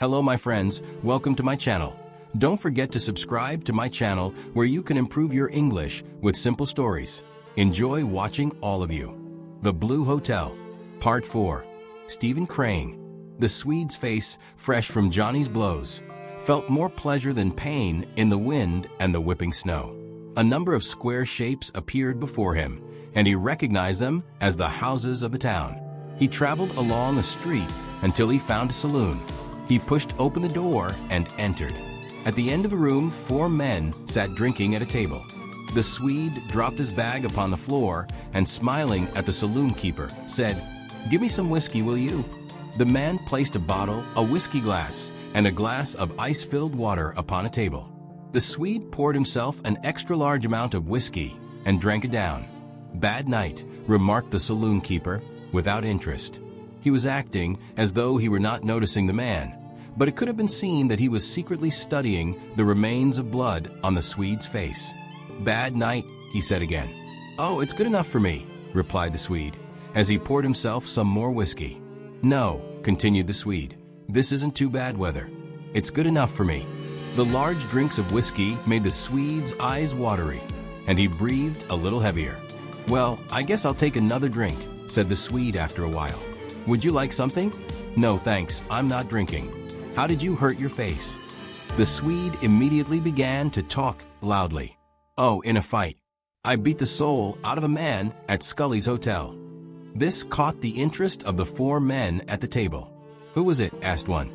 Hello my friends, welcome to my channel. Don't forget to subscribe to my channel where you can improve your English with simple stories. Enjoy watching all of you. The Blue Hotel, Part 4. Stephen Crane. The Swede's face, fresh from Johnny's blows, felt more pleasure than pain in the wind and the whipping snow. A number of square shapes appeared before him, and he recognized them as the houses of the town. He traveled along a street until he found a saloon. He pushed open the door and entered. At the end of the room, 4 men sat drinking at a table. The Swede dropped his bag upon the floor and, smiling at the saloon keeper, said, "Give me some whiskey, will you?" The man placed a bottle, a whiskey glass, and a glass of ice-filled water upon a table. The Swede poured himself an extra-large amount of whiskey and drank it down. "Bad night," remarked the saloon keeper, without interest. He was acting as though he were not noticing the man, but it could have been seen that he was secretly studying the remains of blood on the Swede's face. "Bad night," he said again. "Oh, it's good enough for me," replied the Swede, as he poured himself some more whiskey. "No," continued the Swede, "this isn't too bad weather. It's good enough for me." The large drinks of whiskey made the Swede's eyes watery, and he breathed a little heavier. "Well, I guess I'll take another drink," said the Swede after a while. "Would you like something?" "No, thanks, I'm not drinking." "How did you hurt your face?" The Swede immediately began to talk loudly. "Oh, in a fight. I beat the soul out of a man at Scully's hotel." This caught the interest of the 4 men at the table. "Who was it?" asked one.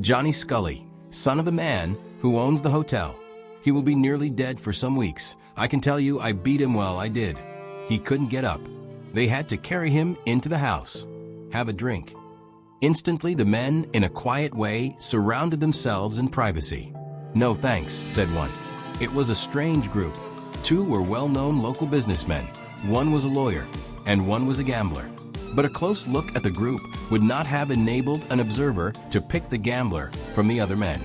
"Johnny Scully, son of the man who owns the hotel. He will be nearly dead for some weeks. I can tell you I beat him well, I did. He couldn't get up. They had to carry him into the house. Have a drink." Instantly the men, in a quiet way, surrounded themselves in privacy. "No thanks," said one. It was a strange group. 2 were well-known local businessmen, 1 was a lawyer, and 1 was a gambler. But a close look at the group would not have enabled an observer to pick the gambler from the other men.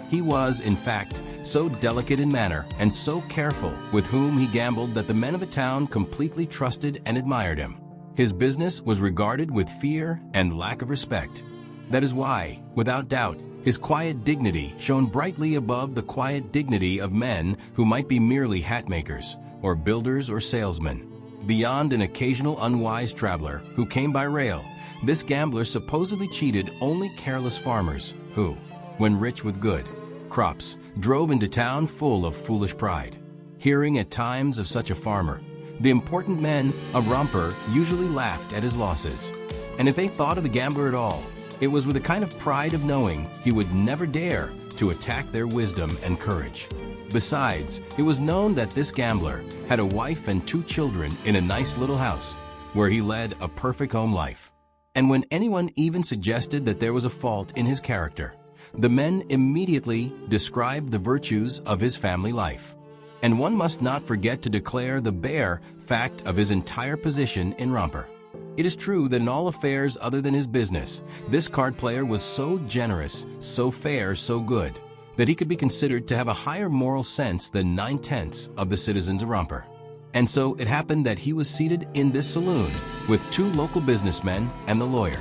He was, in fact, so delicate in manner and so careful with whom he gambled that the men of the town completely trusted and admired him. His business was regarded with fear and lack of respect. That is why, without doubt, his quiet dignity shone brightly above the quiet dignity of men who might be merely hat makers, or builders or salesmen. Beyond an occasional unwise traveler who came by rail, this gambler supposedly cheated only careless farmers who, when rich with good crops, drove into town full of foolish pride. Hearing at times of such a farmer, the important men of Romper usually laughed at his losses. And if they thought of the gambler at all, it was with a kind of pride of knowing he would never dare to attack their wisdom and courage. Besides, it was known that this gambler had a wife and 2 children in a nice little house, where he led a perfect home life. And when anyone even suggested that there was a fault in his character, the men immediately described the virtues of his family life. And one must not forget to declare the bare fact of his entire position in Romper. It is true that in all affairs other than his business, this card player was so generous, so fair, so good, that he could be considered to have a higher moral sense than 9/10 of the citizens of Romper. And so it happened that he was seated in this saloon with 2 local businessmen and the lawyer.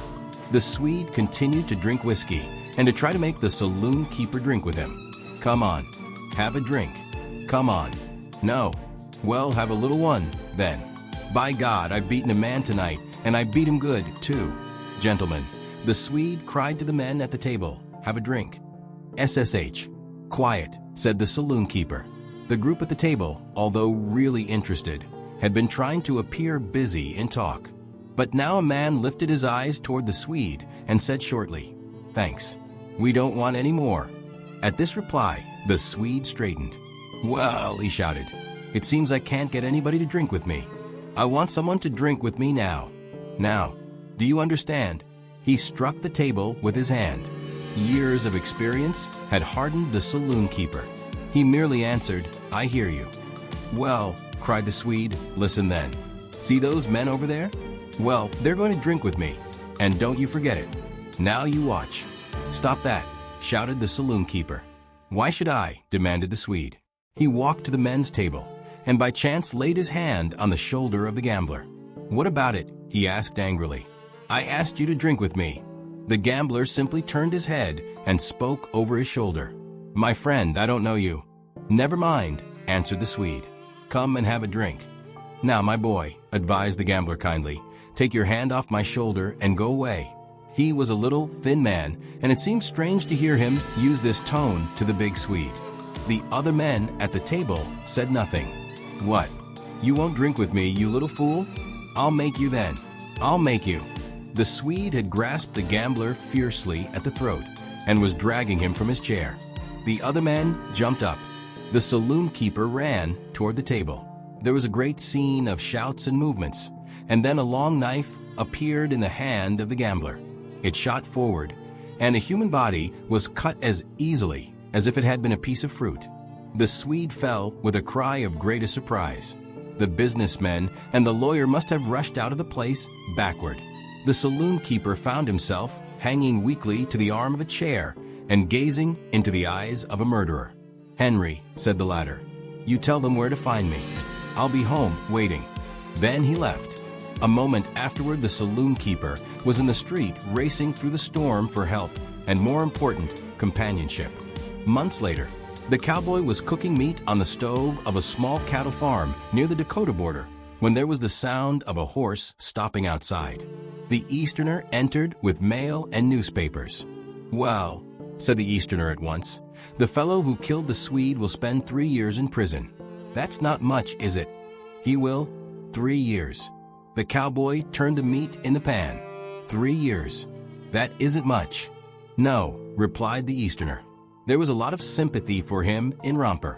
The Swede continued to drink whiskey and to try to make the saloon keeper drink with him. "Come on, have a drink. Come on." "No." "Well, have a little one, then." "By God, I've beaten a man tonight, and I beat him good, too." "Gentlemen," the Swede cried to the men at the table, "have a drink." "SSH. Quiet," said the saloon keeper. The group at the table, although really interested, had been trying to appear busy in talk. But now a man lifted his eyes toward the Swede and said shortly, "Thanks. We don't want any more." At this reply, the Swede straightened. "Well," he shouted, "it seems I can't get anybody to drink with me. I want someone to drink with me now. Now, do you understand?" He struck the table with his hand. Years of experience had hardened the saloon keeper. He merely answered, "I hear you." "Well," cried the Swede, "listen then. See those men over there? Well, they're going to drink with me, and don't you forget it. Now you watch." "Stop that," shouted the saloon keeper. "Why should I?" demanded the Swede. He walked to the men's table, and by chance laid his hand on the shoulder of the gambler. "What about it?" he asked angrily. "I asked you to drink with me." The gambler simply turned his head and spoke over his shoulder. "My friend, I don't know you." "Never mind," answered the Swede. "Come and have a drink." "Now, my boy," advised the gambler kindly, "take your hand off my shoulder and go away." He was a little, thin man, and it seemed strange to hear him use this tone to the big Swede. The other men at the table said nothing. "What? You won't drink with me, you little fool? I'll make you then. I'll make you." The Swede had grasped the gambler fiercely at the throat and was dragging him from his chair. The other men jumped up. The saloon keeper ran toward the table. There was a great scene of shouts and movements, and then a long knife appeared in the hand of the gambler. It shot forward, and a human body was cut as easily as if it had been a piece of fruit. The Swede fell with a cry of greatest surprise. The businessmen and the lawyer must have rushed out of the place backward. The saloon keeper found himself hanging weakly to the arm of a chair and gazing into the eyes of a murderer. "Henry," said the latter, "you tell them where to find me. I'll be home waiting." Then he left. A moment afterward, the saloon keeper was in the street racing through the storm for help and, more important, companionship. Months later, the cowboy was cooking meat on the stove of a small cattle farm near the Dakota border when there was the sound of a horse stopping outside. The Easterner entered with mail and newspapers. "Well," said the Easterner at once, "the fellow who killed the Swede will spend 3 years in prison. That's not much, is it?" "He will. 3 years." The cowboy turned the meat in the pan. 3 years. That isn't much." "No," replied the Easterner. There was a lot of sympathy for him in Romper.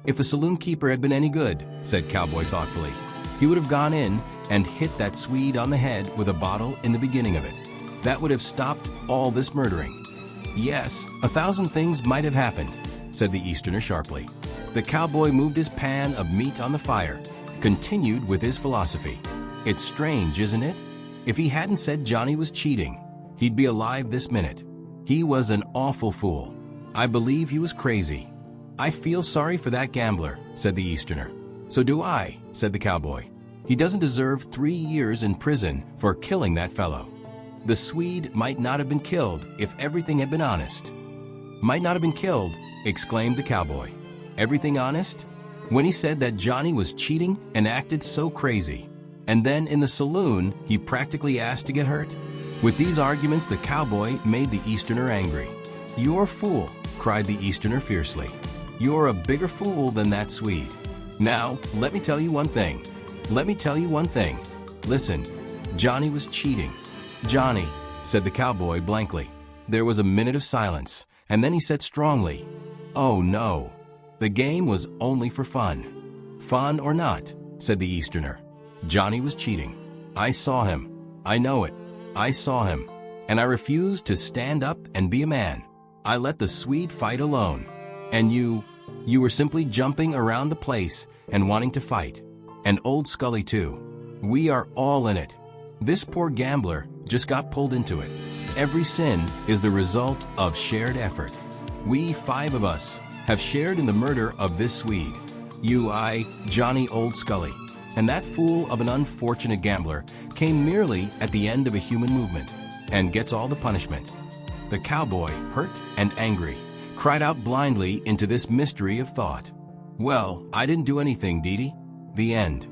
"If the saloon keeper had been any good," said Cowboy thoughtfully, "he would have gone in and hit that Swede on the head with a bottle in the beginning of it. That would have stopped all this murdering." "Yes, 1,000 things might have happened," said the Easterner sharply. The cowboy moved his pan of meat on the fire, continued with his philosophy. "It's strange, isn't it? If he hadn't said Johnny was cheating, he'd be alive this minute. He was an awful fool. I believe he was crazy." "I feel sorry for that gambler," said the Easterner. "So do I," said the cowboy. "He doesn't deserve 3 years in prison for killing that fellow." The Swede might not have been killed if everything had been honest. "Might not have been killed," exclaimed the cowboy. "Everything honest? When he said that Johnny was cheating and acted so crazy. And then in the saloon, he practically asked to get hurt?" With these arguments, the cowboy made the Easterner angry. "You're a fool," cried the Easterner fiercely. "You're a bigger fool than that Swede. Now, let me tell you one thing. Listen, Johnny was cheating." "Johnny," said the cowboy blankly. There was a minute of silence, and then he said strongly, "Oh no, the game was only for fun." "Fun or not," said the Easterner, "Johnny was cheating. I saw him. I know it. I saw him. And I refused to stand up and be a man. I let the Swede fight alone. And you were simply jumping around the place and wanting to fight. And old Scully too. We are all in it. This poor gambler just got pulled into it. Every sin is the result of shared effort. We 5 of us have shared in the murder of this Swede. You, I, Johnny, old Scully. And that fool of an unfortunate gambler came merely at the end of a human movement and gets all the punishment." The cowboy, hurt and angry, cried out blindly into this mystery of thought. "Well, I didn't do anything, Dee Dee." The end.